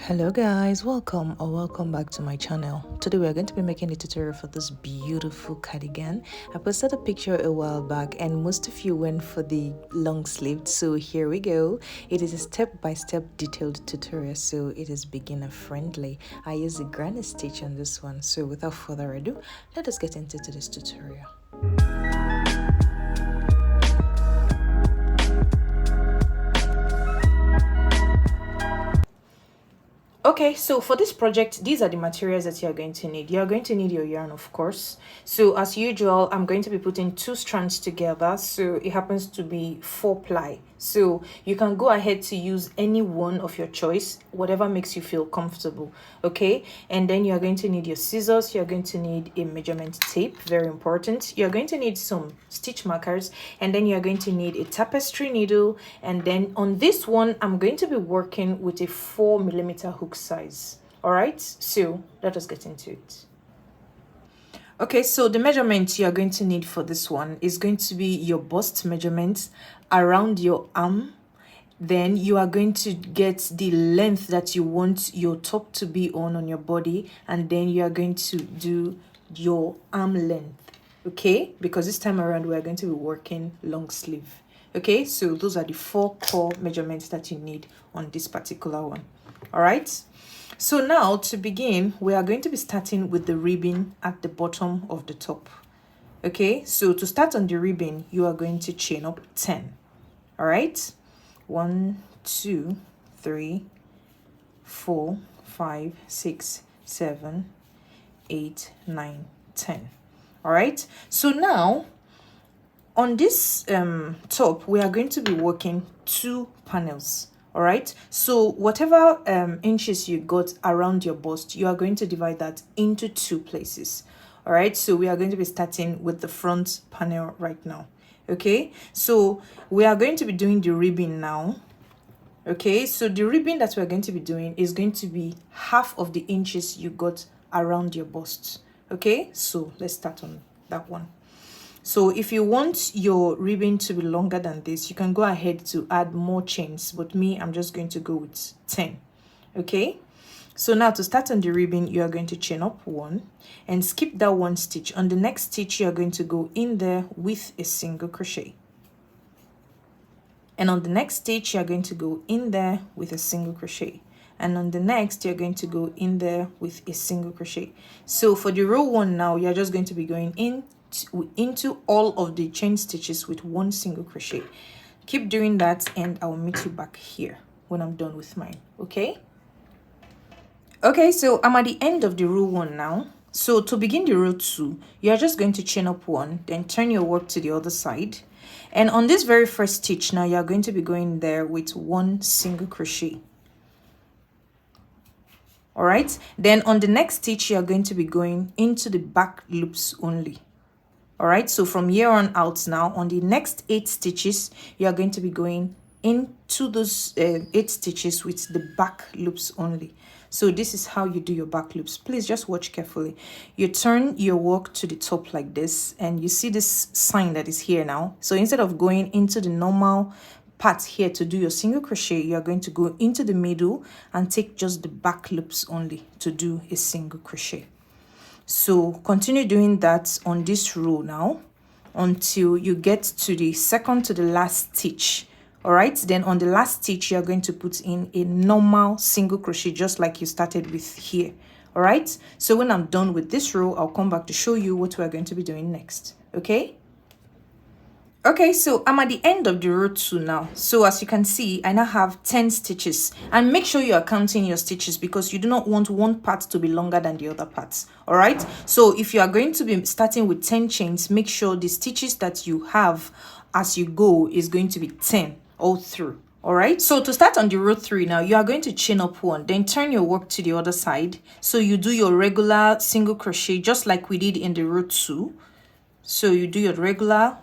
Hello guys, welcome back to my channel. Today we are going to be making a tutorial for this beautiful cardigan. I posted a picture a while back and most of you went for the long sleeved, so here we go. It is a step-by-step detailed tutorial, so it is beginner friendly. I use a granny stitch on this one, so without further ado, let us get into this tutorial. Okay, so for this project, these are the materials that you're going to need. You're going to need your yarn, of course. So as usual, I'm going to be putting 2 strands together. So it happens to be 4-ply. So you can go ahead to use any one of your choice, whatever makes you feel comfortable. Okay, and then you're going to need your scissors. You're going to need a measurement tape, very important. You're going to need some stitch markers, and then you're going to need a tapestry needle. And then on this one, I'm going to be working with a 4mm hook size. All right, so let us get into it. Okay, so the measurement you're going to need for this one is going to be your bust measurement around your arm. Then you are going to get the length that you want your top to be on your body, and then you are going to do your arm length. Okay, because this time around we are going to be working long sleeve. Okay, so those are the 4 core measurements that you need on this particular one. All right, so now to begin, we are going to be starting with the ribbon at the bottom of the top. Okay, so to start on the ribbon, you are going to chain up 10. All right, 1 2 3 4 5 6 7 8 9 10. All right, so now on this top, we are going to be working 2 panels. All right, so whatever inches you got around your bust, you are going to divide that into 2 places. All right, so we are going to be starting with the front panel right now. Okay, so we are going to be doing the ribbon now. Okay, so the ribbon that we're going to be doing is going to be half of the inches you got around your bust. Okay, so let's start on that one. So if you want your ribbon to be longer than this, you can go ahead to add more chains, but me, I'm just going to go with 10. Okay, so now to start on the ribbon, you are going to chain up 1 and skip that 1 stitch. On the next stitch, you are going to go in there with a single crochet, and on the next stitch, you are going to go in there with a single crochet, and on the next, you're going to go in there with a single crochet. So for the row 1 now, you're just going to be going into all of the chain stitches with 1 single crochet. Keep doing that, and I'll meet you back here when I'm done with mine. Okay, so I'm at the end of the row 1 now. So to begin the row 2, you're just going to chain up 1, then turn your work to the other side, and on this very first stitch now, you're going to be going there with 1 single crochet. All right, then on the next stitch, you're going to be going into the back loops only. All right, so from here on out now, on the next 8 stitches, you are going to be going into those 8 stitches with the back loops only. So this is how you do your back loops. Please just watch carefully. You turn your work to the top like this, and you see this sign that is here now. So instead of going into the normal part here to do your single crochet, you are going to go into the middle and take just the back loops only to do a single crochet. So continue doing that on this row now until you get to the second to the last stitch. All right, then on the last stitch, you're going to put in a normal single crochet just like you started with here. All right, so when I'm done with this row, I'll come back to show you what we're going to be doing next. Okay, so I'm at the end of the row 2 now. So as you can see, I now have 10 stitches, and make sure you are counting your stitches because you do not want one part to be longer than the other parts. All right, so if you are going to be starting with 10 chains, make sure the stitches that you have as you go is going to be 10 all through. All right, so to start on the row 3 now, you are going to chain up 1, then turn your work to the other side. So you do your regular single crochet just like we did in the row 2. So you do your regular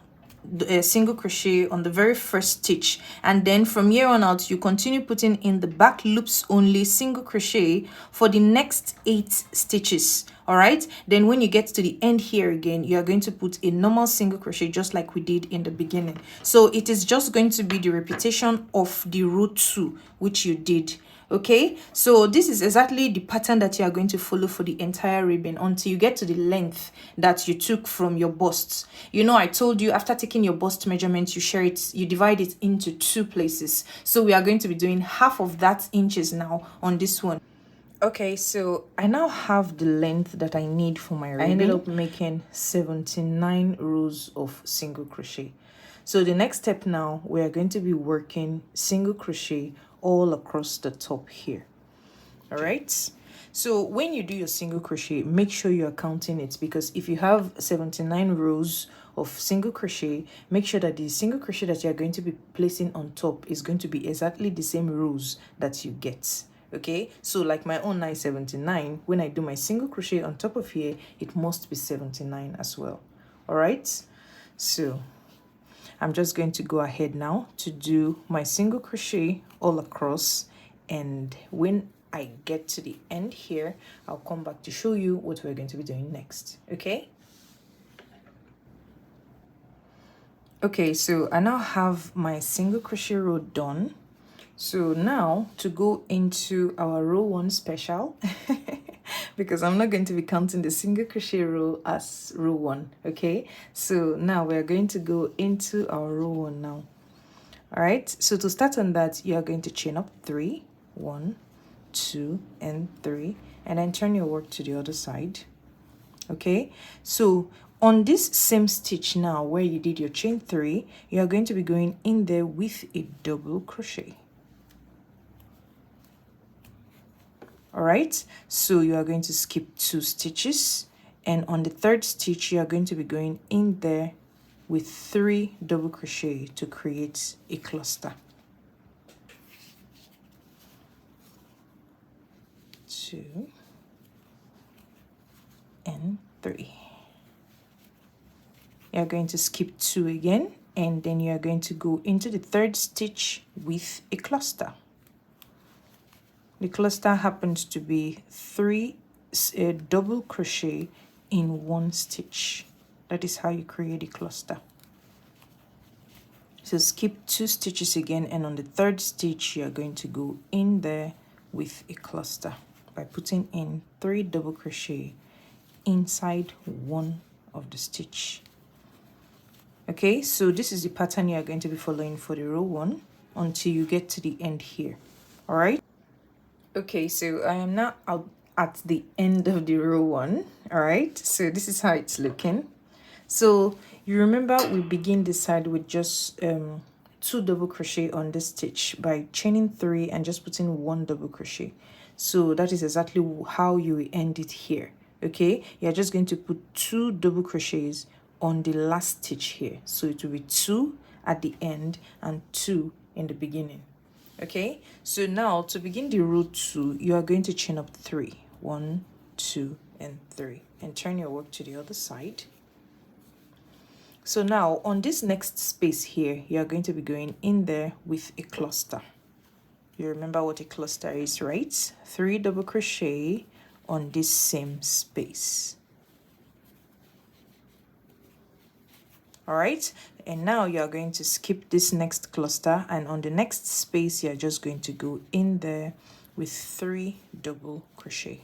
single crochet on the very first stitch, and then from here on out, you continue putting in the back loops only single crochet for the next 8 stitches. All right, then when you get to the end here again, you are going to put a normal single crochet just like we did in the beginning. So it is just going to be the repetition of the row 2 which you did. Okay, so this is exactly the pattern that you are going to follow for the entire ribbon until you get to the length that you took from your bust. You know, I told you after taking your bust measurement, you divide it into 2 places. So we are going to be doing half of that inches now on this one. Okay, so I now have the length that I need for my ribbon. I ended up making 79 rows of single crochet. So the next step now, we are going to be working single crochet all across the top here. All right. So when you do your single crochet, make sure you are counting it, because if you have 79 rows of single crochet, make sure that the single crochet that you are going to be placing on top is going to be exactly the same rows that you get. Okay, so like my own 979, when I do my single crochet on top of here, it must be 79 as well. All right, so I'm just going to go ahead now to do my single crochet all across, and when I get to the end here, I'll come back to show you what we're going to be doing next. Okay, so I now have my single crochet row done. So now to go into our row 1 special because I'm not going to be counting the single crochet row as row 1. Okay, so now we're going to go into our row 1 now. All right, so to start on that, you are going to chain up 3, 1, 2 and 3, and then turn your work to the other side. Okay, so on this same stitch now where you did your chain 3, you are going to be going in there with a double crochet. All right, so you are going to skip 2 stitches, and on the 3rd stitch you are going to be going in there with 3 double crochet to create a cluster. 2 and 3. You are going to skip 2 again, and then you are going to go into the 3rd stitch with a cluster. The cluster happens to be 3 double crochet in 1 stitch. That is how you create a cluster. So skip 2 stitches again, and on the 3rd stitch you are going to go in there with a cluster by putting in 3 double crochet inside 1 of the stitch. Okay, so this is the pattern you are going to be following for the row 1 until you get to the end here. All right. Okay, so I am now out at the end of the row 1. All right, so this is how it's looking. So you remember we begin this side with just 2 double crochet on this stitch by chaining 3 and just putting 1 double crochet. So that is exactly how you end it here. Okay, you're just going to put 2 double crochets on the last stitch here, so it will be 2 at the end and 2 in the beginning. Okay, so now to begin the row 2, you are going to chain up 3, 1, 2 and 3, and turn your work to the other side. So now on this next space here, you are going to be going in there with a cluster. You remember what a cluster is, right? 3 double crochet on this same space. All right, and now you're going to skip this next cluster, and on the next space you're just going to go in there with 3 double crochet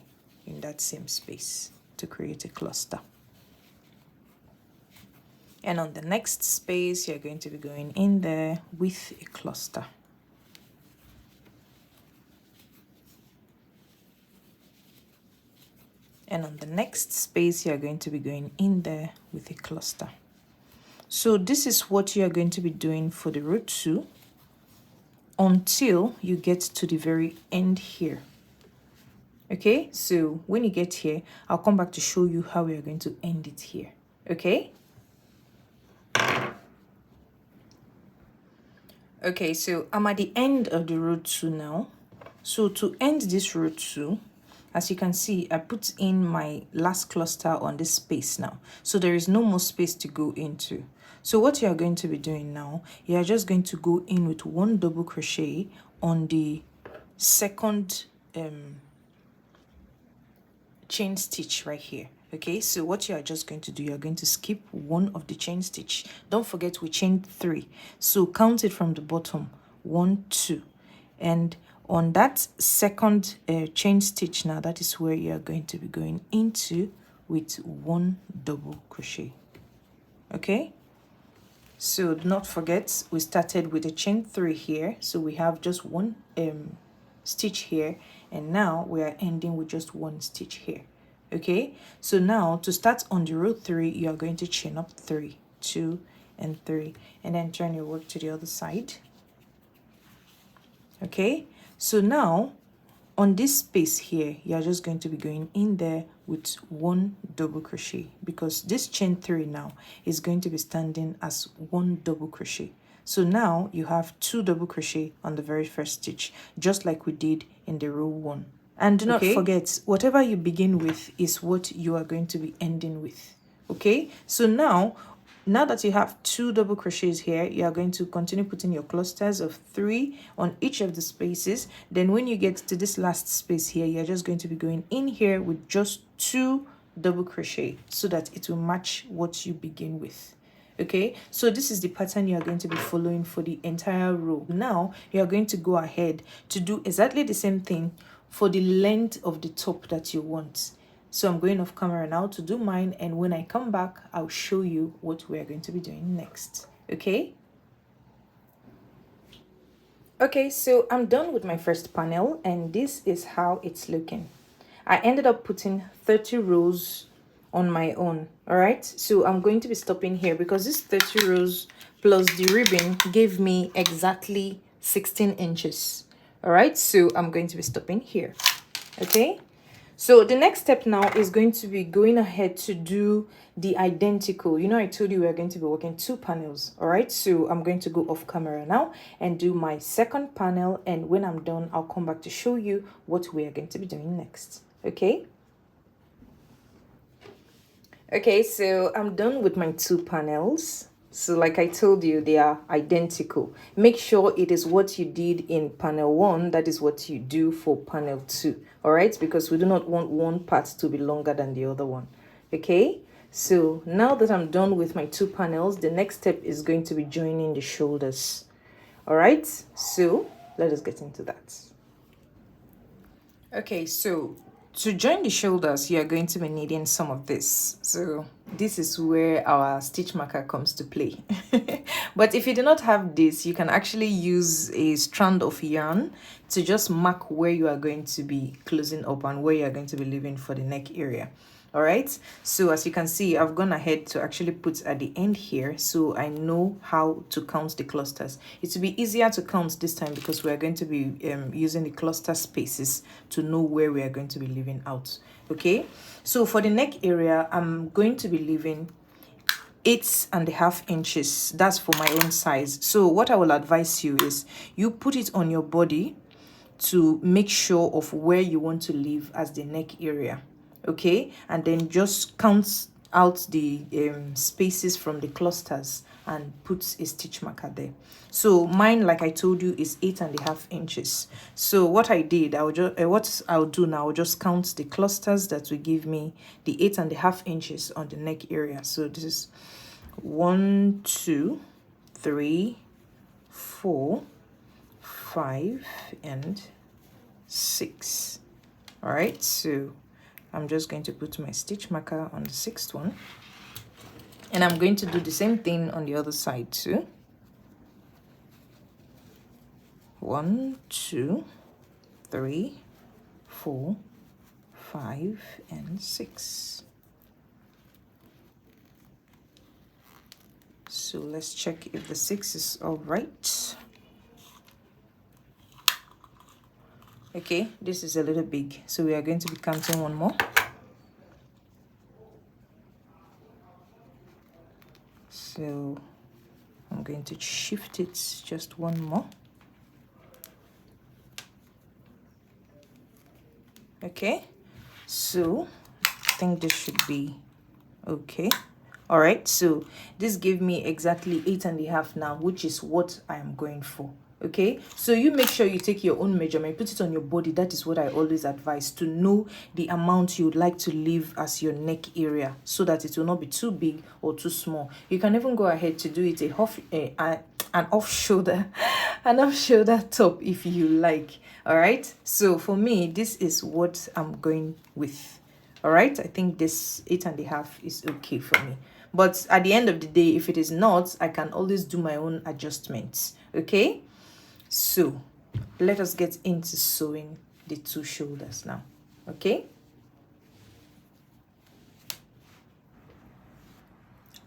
in that same space to create a cluster. And on the next space you're going to be going in there with a cluster. And on the next space you're going to be going in there with a cluster. So this is what you are going to be doing for the row 2 until you get to the very end here. Okay, so when you get here, I'll come back to show you how we are going to end it here. Okay. Okay, so I'm at the end of the row 2 now. So to end this row 2, as you can see, I put in my last cluster on this space now. So there is no more space to go into. So what you are going to be doing now, you are just going to go in with 1 double crochet on the 2nd chain stitch right here. Okay, so what you are just going to do, you are going to skip 1 of the chain stitch. Don't forget we chained 3, so count it from the bottom, 1, 2, and on that second chain stitch now, that is where you are going to be going into with 1 double crochet. Okay, so do not forget we started with a chain 3 here, so we have just one stitch here, and now we are ending with just 1 stitch here. Okay, so now to start on the row 3, you are going to chain up 3, 2 and 3, and then turn your work to the other side. Okay, so now on this space here, you're just going to be going in there with 1 double crochet, because this chain 3 now is going to be standing as 1 double crochet. So now you have 2 double crochet on the very first stitch, just like we did in the row 1. And do not forget, whatever you begin with is what you are going to be ending with. Okay, so now that you have 2 double crochets here, you are going to continue putting your clusters of 3 on each of the spaces. Then when you get to this last space here, you're just going to be going in here with just 2 double crochet so that it will match what you begin with. Okay, so this is the pattern you are going to be following for the entire row. Now you are going to go ahead to do exactly the same thing for the length of the top that you want. So I'm going off camera now to do mine, and when I come back, I'll show you what we're going to be doing next. Okay? Okay, so I'm done with my first panel, and this is how it's looking. I ended up putting 30 rows on my own. All right, so I'm going to be stopping here because this 30 rows plus the ribbon gave me exactly 16 inches. All right, so I'm going to be stopping here. Okay, so the next step now is going to be going ahead to do the identical. You know, I told you we are going to be working 2 panels. All right, so I'm going to go off camera now and do my second panel, and when I'm done, I'll come back to show you what we are going to be doing next. Okay. Okay, so I'm done with my 2 panels. So like I told you, they are identical. Make sure it is what you did in panel 1, that is what you do for panel 2. All right, because we do not want one part to be longer than the other one. Okay, so now that I'm done with my 2 panels, the next step is going to be joining the shoulders. All right, so let us get into that. Okay, so to join the shoulders, you are going to be needing some of this. So this is where our stitch marker comes to play. But if you do not have this, you can actually use a strand of yarn to just mark where you are going to be closing up and where you are going to be leaving for the neck area. All right, so as you can see, I've gone ahead to actually put at the end here, so I know how to count the clusters. It will be easier to count this time because we are going to be using the cluster spaces to know where we are going to be leaving out. Okay, so for the neck area, I'm going to be leaving 8.5 inches. That's for my own size. So what I will advise you is you put it on your body to make sure of where you want to leave as the neck area. Okay, and then just count out the spaces from the clusters and put a stitch marker there. So mine, like I told you, is 8.5 inches. So what I did, what I'll do now, I'll just count the clusters that will give me the 8.5 inches on the neck area. So this is 1, 2, 3, 4, 5, and 6. All right, so I'm just going to put my stitch marker on the 6th one, and I'm going to do the same thing on the other side too. 1, 2, 3, 4, 5, and 6. So let's check if the 6 is all right. Okay, this is a little big, so we are going to be counting one more. So I'm going to shift it just one more. Okay, so I think this should be okay. All right, so this gave me exactly 8.5 now, which is what I am going for. Okay, so you make sure you take your own measurement, put it on your body. That is what I always advise, to know the amount you would like to leave as your neck area, so that it will not be too big or too small. You can even go ahead to do it an off shoulder an off shoulder top if you like. All right, so for me, this is what I'm going with. All right, I think this 8.5 is okay for me, but at the end of the day, if it is not, I can always do my own adjustments. Okay, so let us get into sewing the two shoulders now. Okay.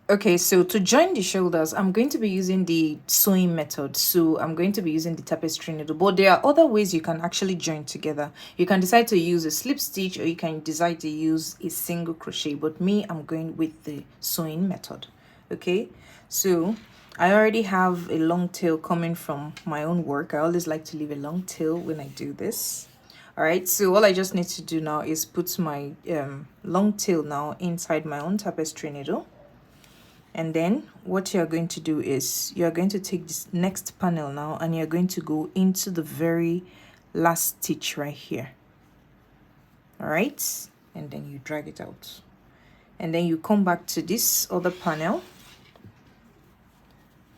Okay, so to join the shoulders, I'm going to be using the sewing method. So I'm going to be using the tapestry needle, but there are other ways you can actually join together. You can decide to use a slip stitch, or you can decide to use a single crochet, but me, I'm going with the sewing method. Okay, so I already have a long tail coming from my own work. I always like to leave a long tail when I do this. All right, so all I just need to do now is put my long tail now inside my own tapestry needle. And then what you're going to do is you're going to take this next panel now, and you're going to go into the very last stitch right here. All right, and then you drag it out, and then you come back to this other panel.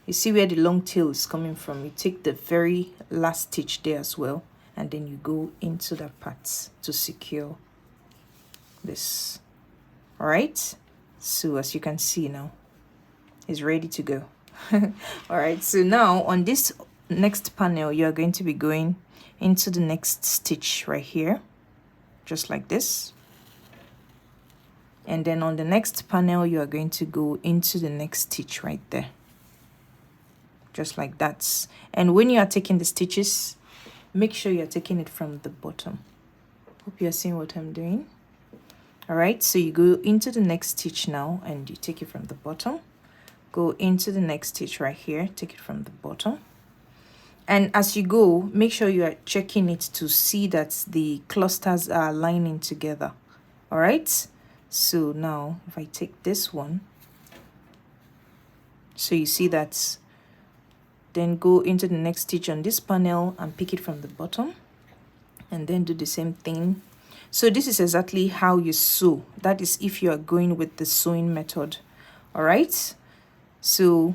You see where the long tail is coming from. You take the very last stitch there as well, and then you go into that part to secure this. All right, so as you can see now, is ready to go. All right, so now on this next panel, you are going to be going into the next stitch right here, just like this. And then on the next panel, you are going to go into the next stitch right there, just like that. And when you are taking the stitches, make sure you're taking it from the bottom. Hope you're seeing what I'm doing. All right, so you go into the next stitch now, and you take it from the bottom. Go into the next stitch right here, take it from the bottom, and as you go, make sure you are checking it to see that the clusters are aligning together. All right, so now if I take this one, so you see that, then go into the next stitch on this panel and pick it from the bottom, and then do the same thing. So this is exactly how you sew. That is if you are going with the sewing method. All right, so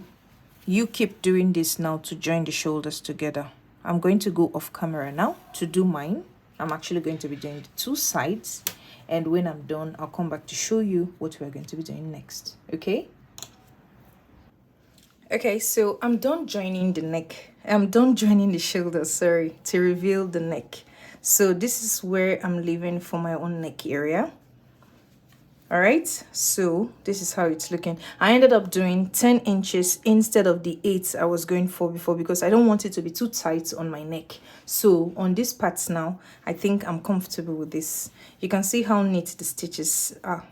you keep doing this now to join the shoulders together. I'm going to go off camera now to do mine. I'm actually going to be doing the two sides, and when I'm done, I'll come back to show you what we're going to be doing next. Okay, so I'm done joining the neck. I'm done joining the shoulders, sorry, to reveal the neck. So this is where I'm leaving for my own neck area. All right, so this is how it's looking. I ended up doing 10 inches instead of the 8 I was going for before, because I don't want it to be too tight on my neck. So on this part now, I think I'm comfortable with this. You can see how neat the stitches are.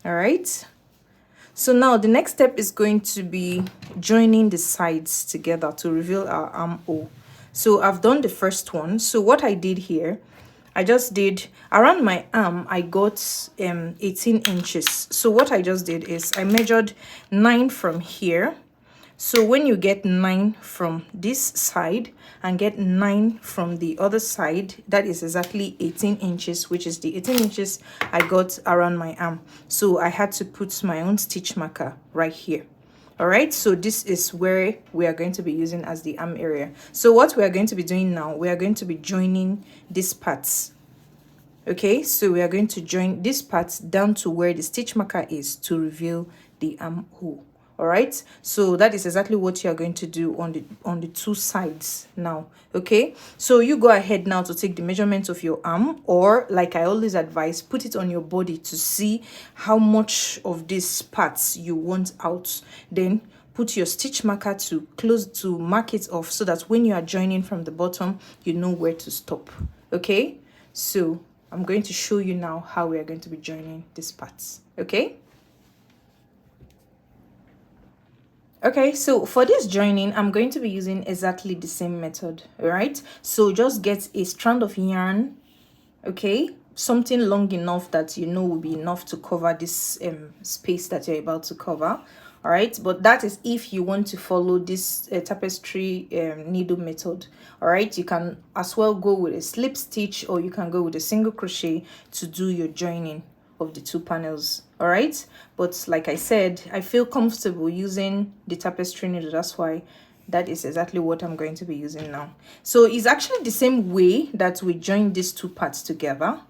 All right, so now the next step is going to be joining the sides together to reveal our armhole. So I've done the first one. So what I did here, I just did around my arm, I got 18 inches. So what I just did is I measured 9 from here. So when you get 9 from this side and get 9 from the other side, that is exactly 18 inches, which is the 18 inches I got around my arm. So I had to put my own stitch marker right here. All right, so this is where we are going to be using as the arm area. So what we are going to be doing now, we are going to be joining these parts. Okay, so we are going to join this part down to where the stitch marker is to reveal the armhole. All right, so that is exactly what you are going to do on the two sides now. Okay, so you go ahead now to take the measurement of your arm, or like I always advise, put it on your body to see how much of these parts you want out. Then put your stitch marker to mark it off, so that when you are joining from the bottom, you know where to stop. Okay, so I'm going to show you now how we are going to be joining these parts. Okay, so for this joining, I'm going to be using exactly the same method. All right, so just get a strand of yarn, okay, something long enough that you know will be enough to cover this space that you're about to cover. All right, but that is if you want to follow this tapestry needle method. All right, you can as well go with a slip stitch, or you can go with a single crochet to do your joining of the two panels. All right, but like I said, I feel comfortable using the tapestry needle. That's why that is exactly what I'm going to be using now. So it's actually the same way that we join these two parts together.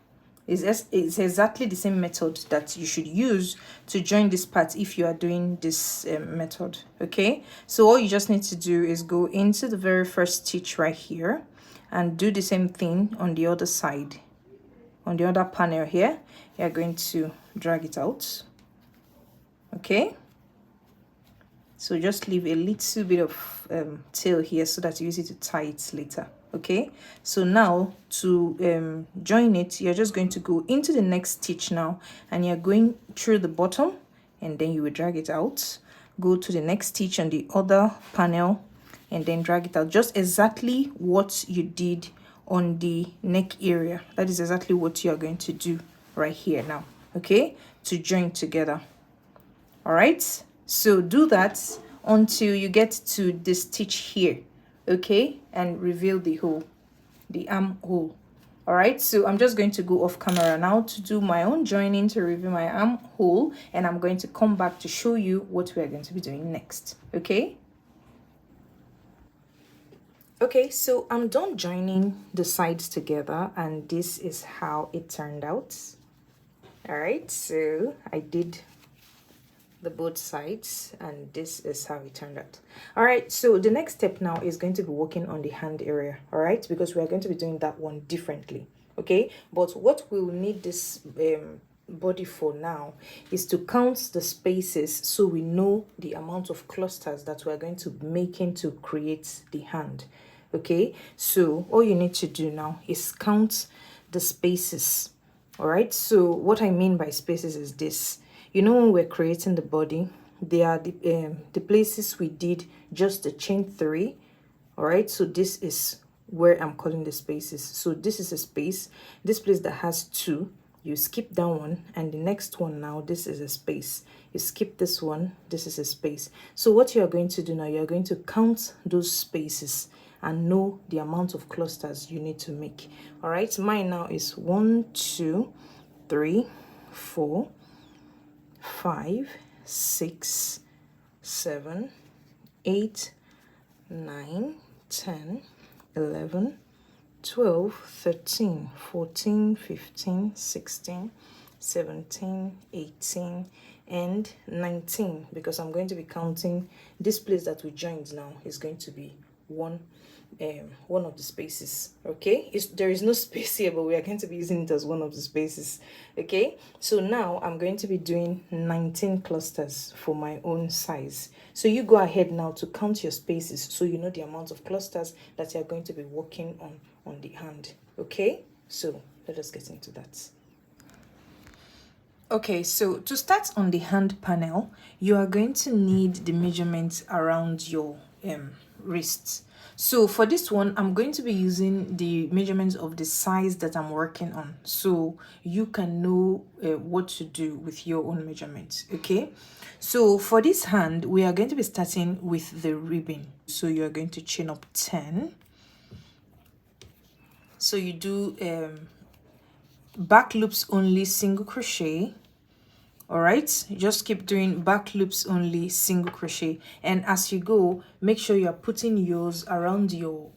It's exactly the same method that you should use to join this part if you are doing this method. Okay, so all you just need to do is go into the very first stitch right here and do the same thing on the other side. On the other panel here, you're going to drag it out. Okay, so just leave a little bit of tail here so that you use it to tie it later. Okay, so now to join it, you're just going to go into the next stitch now, and you're going through the bottom, and then you will drag it out. Go to the next stitch on the other panel, and then drag it out. Just exactly what you did on the neck area. That is exactly what you're going to do right here now. Okay, to join together. All right, so do that until you get to the stitch here. Okay, and reveal the hole, the armhole. All right, so I'm just going to go off camera now to do my own joining to reveal my armhole, and I'm going to come back to show you what we are going to be doing next. Okay. Okay, so I'm done joining the sides together, and this is how it turned out. All right, so I did the both sides, and this is how it turned out. All right, so the next step now is going to be working on the hand area. All right, because we are going to be doing that one differently. Okay, but what we'll need this body for now is to count the spaces so we know the amount of clusters that we're going to be making to create the hand. Okay, so all you need to do now is count the spaces. All right, so what I mean by spaces is this. You know, when we're creating the body, they are the places we did just the chain 3. All right, so this is where I'm calling the spaces. So this is a space. This place that has 2, you skip that one, and the next one now, this is a space. You skip this one, this is a space. So what you are going to do now, you're going to count those spaces and know the amount of clusters you need to make. All right, mine now is 1, 2, 3, 4, 5, 6, 7, 8, 9, 10, 11, 12, 13, 14, 15, 16, 17, 18, and 19, because I'm going to be counting this place that we joined now is going to be one of the spaces. Okay, there is no space here, but we are going to be using it as one of the spaces. Okay, so now I'm going to be doing 19 clusters for my own size. So you go ahead now to count your spaces so you know the amount of clusters that you're going to be working on the hand. Okay, so let us get into that. Okay, so to start on the hand panel, you are going to need the measurements around your wrists. So for this one, I'm going to be using the measurements of the size that I'm working on, so you can know what to do with your own measurements. Okay, so for this hand, we are going to be starting with the ribbon. So you are going to chain up 10. So you do back loops only, single crochet. All right, just keep doing back loops only, single crochet, and as you go, make sure you are putting yours around your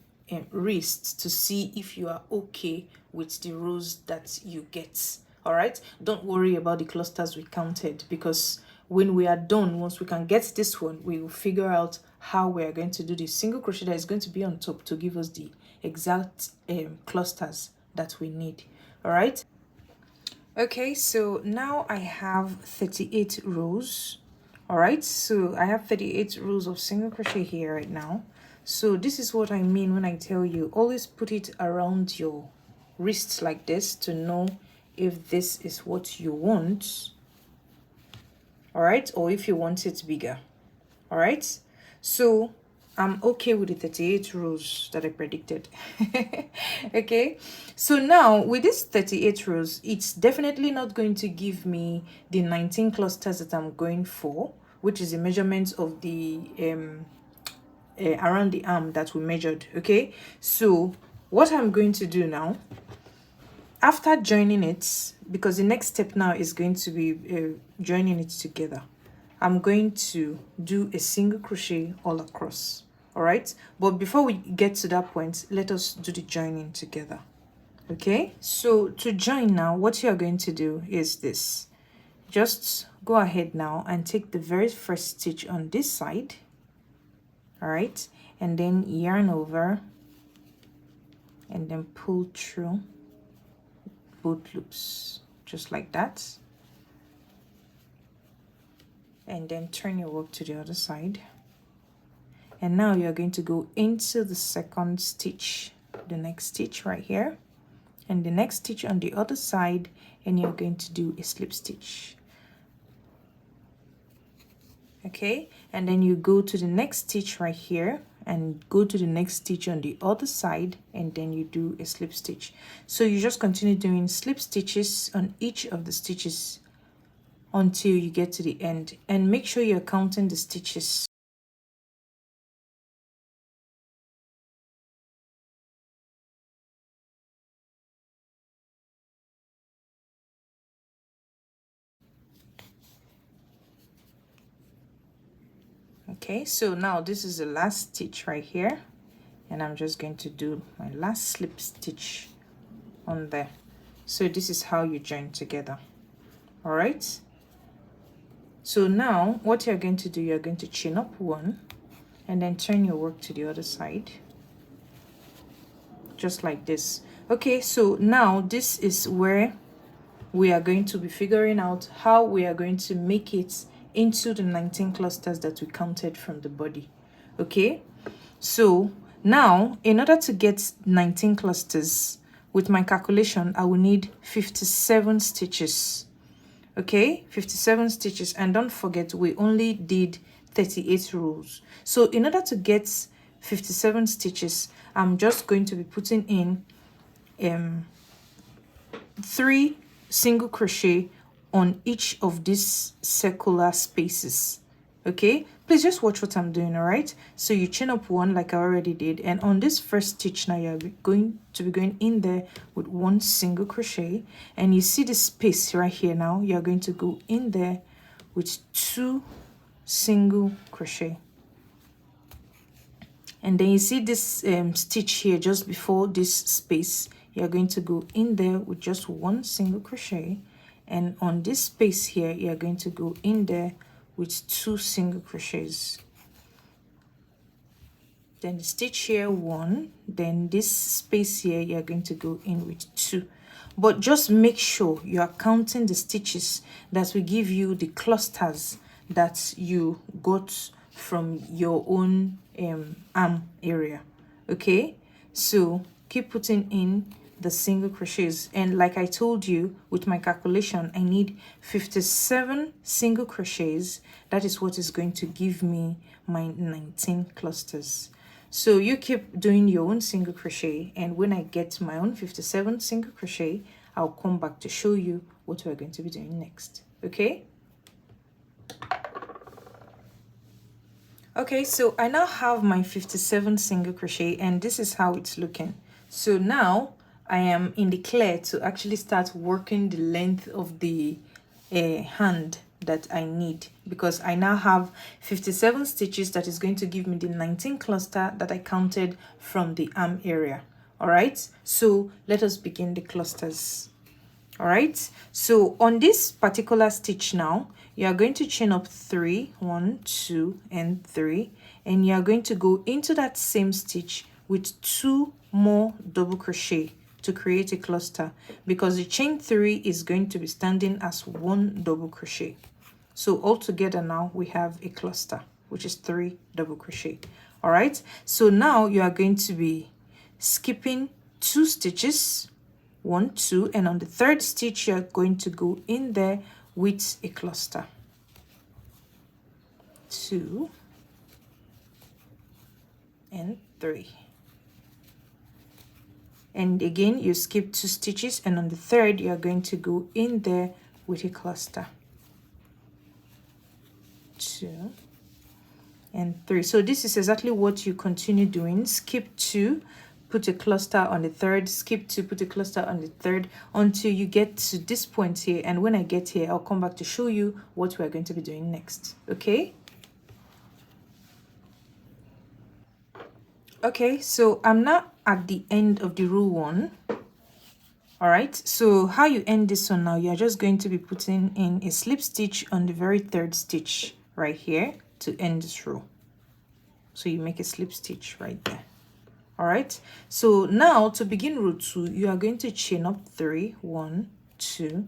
wrists to see if you are okay with the rows that you get. All right, don't worry about the clusters we counted, because when we are done, once we can get this one, we will figure out how we are going to do the single crochet that is going to be on top to give us the exact clusters that we need. All right. Okay, so now I have 38 rows. All right, so I have 38 rows of single crochet here right now. So this is what I mean when I tell you always put it around your wrists like this to know if this is what you want. All right, or if you want it bigger. All right, so I'm okay with the 38 rows that I predicted. Okay, so now with this 38 rows, it's definitely not going to give me the 19 clusters that I'm going for. which is the measurement of the around the arm that we measured. Okay, so what I'm going to do now, after joining it, because the next step now is going to be joining it together, I'm going to do a single crochet all across. All right, but before we get to that point, let us do the joining together. Okay, so to join now, what you are going to do is this. Just go ahead now and take the very first stitch on this side. All right, and then yarn over and then pull through both loops, just like that. And then turn your work to the other side. And now you're going to go into the second stitch, the next stitch right here, and the next stitch on the other side, and you're going to do a slip stitch. Okay, and then you go to the next stitch right here and go to the next stitch on the other side, and then you do a slip stitch. So you just continue doing slip stitches on each of the stitches until you get to the end, and make sure you're counting the stitches. Okay, so now this is the last stitch right here, and I'm just going to do my last slip stitch on there. So this is how you join together. All right, so now what you're going to do, you're going to chain up one and then turn your work to the other side, just like this. Okay, so now this is where we are going to be figuring out how we are going to make it into the 19 clusters that we counted from the body. Okay, so now in order to get 19 clusters, with my calculation I will need 57 stitches. Okay, 57 stitches, and don't forget we only did 38 rows. So in order to get 57 stitches, I'm just going to be putting in 3 single crochet on each of these circular spaces. Okay, please just watch what I'm doing. All right, so you chain up one like I already did, and on this first stitch now you're going to be going in there with 1 single crochet, and you see this space right here. Now you're going to go in there with 2 single crochet, and then you see this stitch here just before this space. You're going to go in there with just 1 single crochet, and on this space here you're going to go in there with 2 single crochets. Then the stitch here 1, then this space here you're going to go in with 2. But just make sure you are counting the stitches that will give you the clusters that you got from your own arm area. Okay, so keep putting in the single crochets, and like I told you, with my calculation I need 57 single crochets. That is what is going to give me my 19 clusters. So you keep doing your own single crochet, and when I get to my own 57 single crochet, I'll come back to show you what we're going to be doing next. Okay, so I now have my 57 single crochet, and this is how it's looking. So now I am in the clear to actually start working the length of the hand that I need, because I now have 57 stitches that is going to give me the 19 cluster that I counted from the arm area. All right, so let us begin the clusters. All right, so on this particular stitch now, you are going to chain up 3, 1, 2, and 3, and you are going to go into that same stitch with 2 more double crochet to create a cluster, because the chain 3 is going to be standing as 1 double crochet. So altogether now we have a cluster, which is 3 double crochet. All right, so now you are going to be skipping 2 stitches, 1, 2, and on the third stitch you're going to go in there with a cluster. 2 and 3. And again you skip 2 stitches, and on the third you are going to go in there with a cluster. 2 and 3. So this is exactly what you continue doing. Skip 2, put a cluster on the third, skip 2, put a cluster on the third, until you get to this point here. And when I get here, I'll come back to show you what we're going to be doing next. Okay. Okay, so I'm now at the end of the row 1. All right, so how you end this one now, you're just going to be putting in a slip stitch on the very third stitch right here to end this row. So you make a slip stitch right there. All right, so now to begin row 2, you are going to chain up 3, 1, 2,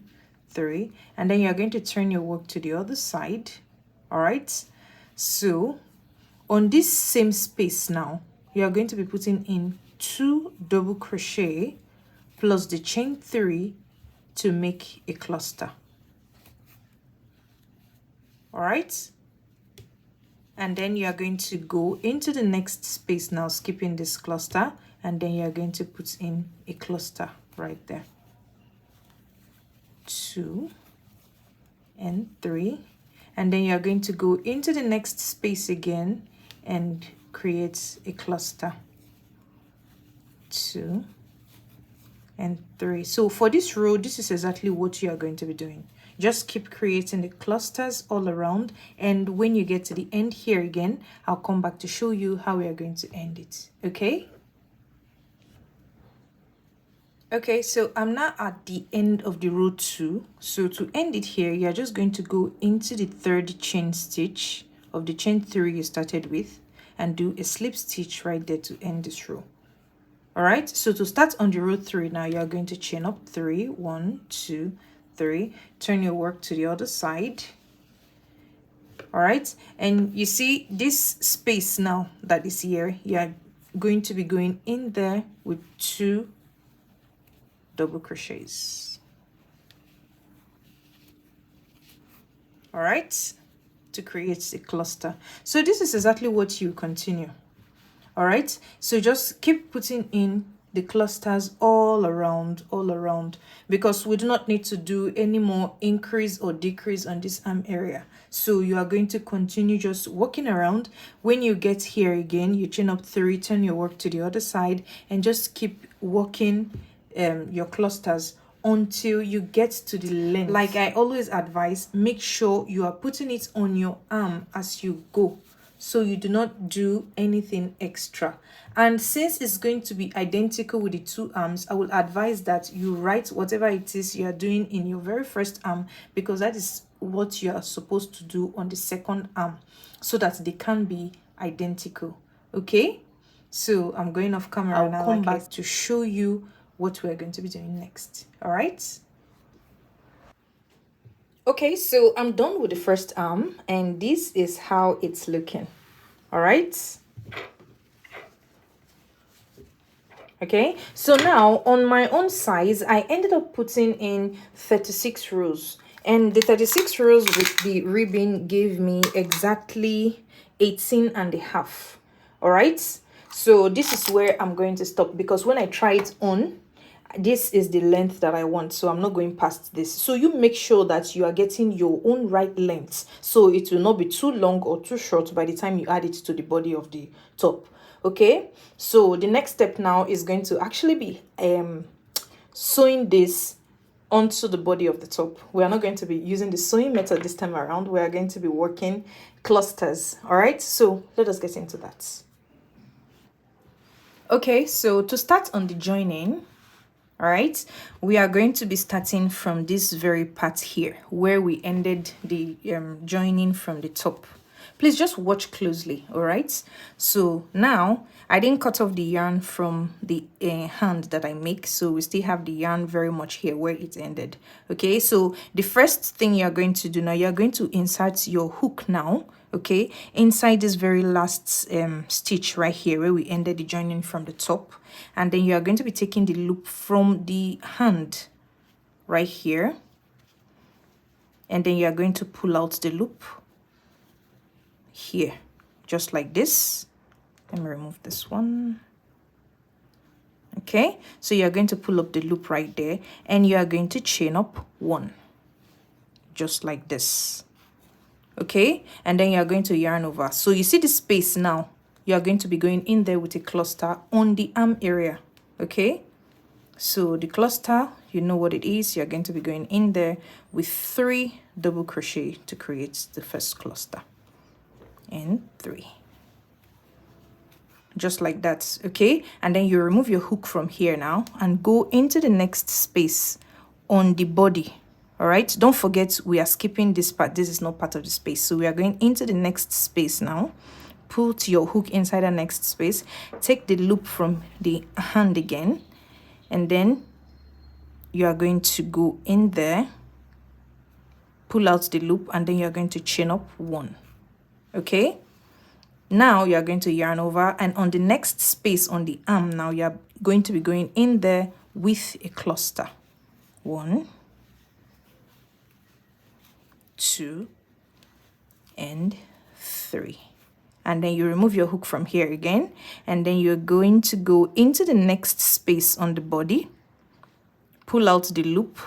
3, and then you're going to turn your work to the other side. All right, so on this same space now, you are going to be putting in 2 double crochet plus the chain 3 to make a cluster. All right, and then you are going to go into the next space now, skipping this cluster, and then you are going to put in a cluster right there. 2 and 3, and then you are going to go into the next space again and create a cluster. 2 and 3. So for this row, this is exactly what you are going to be doing. Just keep creating the clusters all around, and when you get to the end here again, I'll come back to show you how we are going to end it. Okay. Okay, so I'm now at the end of the row 2. So to end it here, you're just going to go into the third chain stitch of the chain 3 you started with and do a slip stitch right there to end this row. All right, so to start on the row 3 now, you're going to chain up 3, 1, 2, 3, turn your work to the other side. All right, and you see this space now that is here, you're going to be going in there with 2 double crochets. All right, to create a cluster. So this is exactly what you continue. All right, so just keep putting in the clusters all around, because we do not need to do any more increase or decrease on this arm area. So you are going to continue just walking around. When you get here again, you chain up 3, turn your work to the other side, and just keep walking your clusters until you get to the length. Like I always advise, make sure you are putting it on your arm as you go, so you do not do anything extra. And since it's going to be identical with the 2 arms, I will advise that you write whatever it is you are doing in your very first arm, because that is what you are supposed to do on the second arm, so that they can be identical. Okay, so I'm going off camera. I'll come back to show you what we're going to be doing next. All right. Okay, so I'm done with the first arm, and this is how it's looking. All right. Okay, so now on my own size, I ended up putting in 36 rows, and the 36 rows with the ribbon gave me exactly 18 and a half. All right, so this is where I'm going to stop, because when I try it on, this is the length that I want, so I'm not going past this. So you make sure that you are getting your own right length, so it will not be too long or too short by the time you add it to the body of the top. Okay, so the next step now is going to actually be sewing this onto the body of the top. We are not going to be using the sewing method this time around. We are going to be working clusters. All right, so let us get into that. Okay, so to start on the joining, all right, we are going to be starting from this very part here where we ended the joining from the top. Please just watch closely. All right, so now I didn't cut off the yarn from the hand that I make, so we still have the yarn very much here where it ended. Okay, so the first thing you're going to do now, you're going to insert your hook now, okay, inside this very last stitch right here where we ended the joining from the top, and then you are going to be taking the loop from the hand right here, and then you are going to pull out the loop here just like this. Let me remove this one. Okay, so you're going to pull up the loop right there, and you are going to chain up 1 just like this. okay, and then you're going to yarn over. So you see the space now, you're going to be going in there with a cluster on the arm area, okay. So the cluster, you know what it is, you're going to be going in there with 3 double crochet to create the first cluster, and 3, just like that, okay. And then you remove your hook from here now and go into the next space on the body. All right, don't forget we are skipping this part, this is not part of the space, so we are going into the next space now. Put your hook inside the next space, take the loop from the hand again, and then you are going to go in there, pull out the loop, and then you're going to chain up 1, okay. Now you're going to yarn over, and on the next space on the arm now you're going to be going in there with a cluster. 1, 2, and 3. And then you remove your hook from here again, and then you're going to go into the next space on the body, pull out the loop,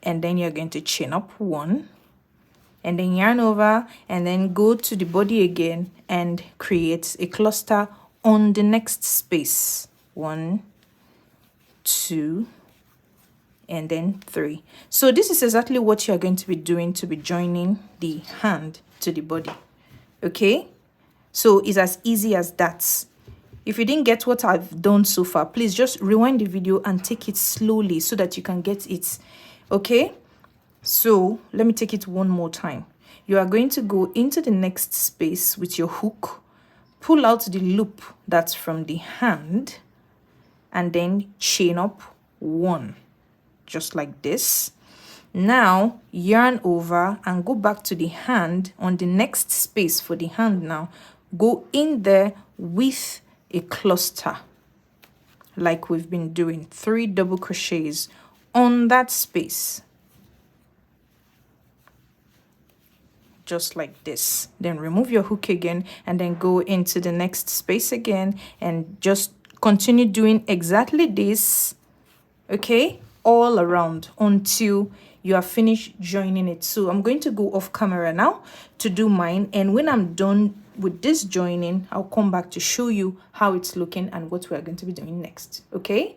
and then you're going to chain up 1, and then yarn over, and then go to the body again and create a cluster on the next space. 1, 2, and then 3. So this is exactly what you're going to be doing to be joining the hand to the body, okay. So it's as easy as that. If you didn't get what I've done so far, please just rewind the video and take it slowly so that you can get it, okay. So let me take it one more time. You are going to go into the next space with your hook, pull out the loop that's from the hand, and then chain up 1, just like this. Now yarn over and go back to the hand on the next space for the hand. Now go in there with a cluster like we've been doing, 3 double crochets on that space, just like this. Then remove your hook again and then go into the next space again and just continue doing exactly this, okay, all around until you are finished joining it. So I'm going to go off camera now to do mine, and when I'm done with this joining, I'll come back to show you how it's looking and what we're going to be doing next, okay.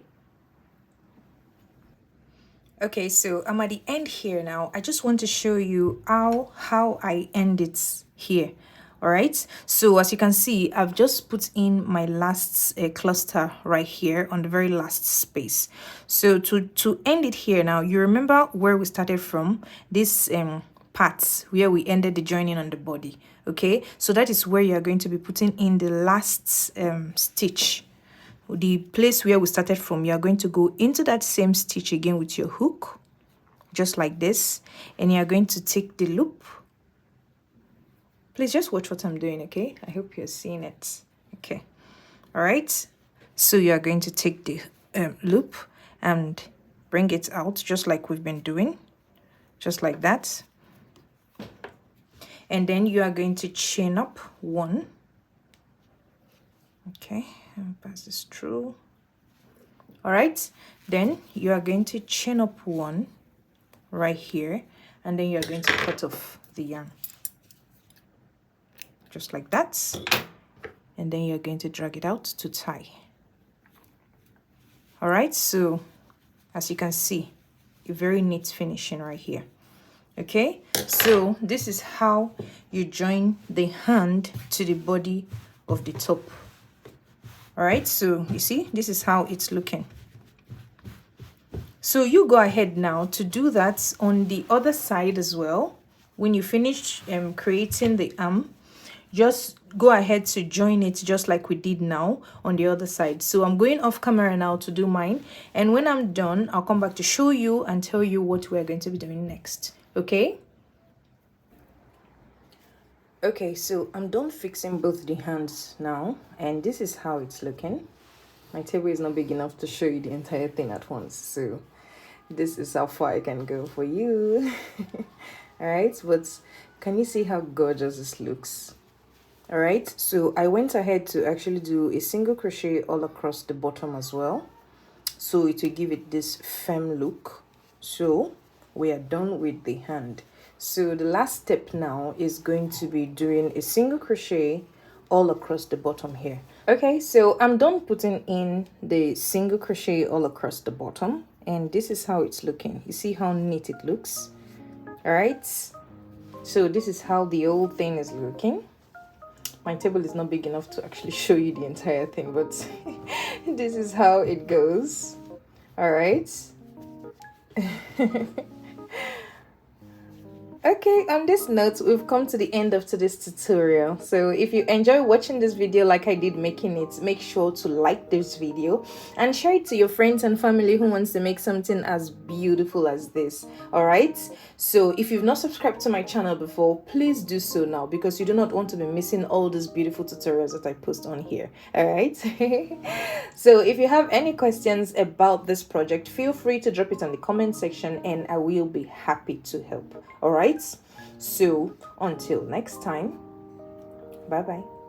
Okay, so I'm at the end here now. I just want to show you how I end it here. All right, so as you can see, I've just put in my last cluster right here on the very last space. So to end it here now, you remember where we started from, this part where we ended the joining on the body, okay. So that is where you're going to be putting in the last stitch. The place where we started from, you're going to go into that same stitch again with your hook, just like this, and you're going to take the loop. Please just watch what I'm doing, okay? I hope you're seeing it, okay. All right, so you're going to take the loop and bring it out just like we've been doing, just like that, and then you are going to chain up 1, okay, and pass this through. All right, then you are going to chain up 1 right here, and then you're going to cut off the yarn, just like that, and then you're going to drag it out to tie. All right, so as you can see, a very neat finishing right here, okay. So this is how you join the hand to the body of the top. All right, so you see, this is how it's looking. So you go ahead now to do that on the other side as well. When you finish creating the arm, just go ahead to join it just like we did now on the other side. So I'm going off camera now to do mine, and when I'm done, I'll come back to show you and tell you what we're going to be doing next, okay. Okay, so I'm done fixing both the hands now, and this is how it's looking. My table is not big enough to show you the entire thing at once, so this is how far I can go for you. All right, but can you see how gorgeous this looks? All right, so I went ahead to actually do a single crochet all across the bottom as well, so it will give it this firm look. So we are done with the hand. So the last step now is going to be doing a single crochet all across the bottom here. Okay, so I'm done putting in the single crochet all across the bottom, and this is how it's looking. You see how neat it looks? All right, so this is how the whole thing is looking. My table is not big enough to actually show you the entire thing, but this is how it goes. All right. Okay, on this note, we've come to the end of today's tutorial. So if you enjoy watching this video like I did making it, make sure to like this video and share it to your friends and family who wants to make something as beautiful as this. All right, so if you've not subscribed to my channel before, please do so now, because you do not want to be missing all these beautiful tutorials that I post on here. All right. So if you have any questions about this project, feel free to drop it in the comment section and I will be happy to help. All right, so until next time, bye bye.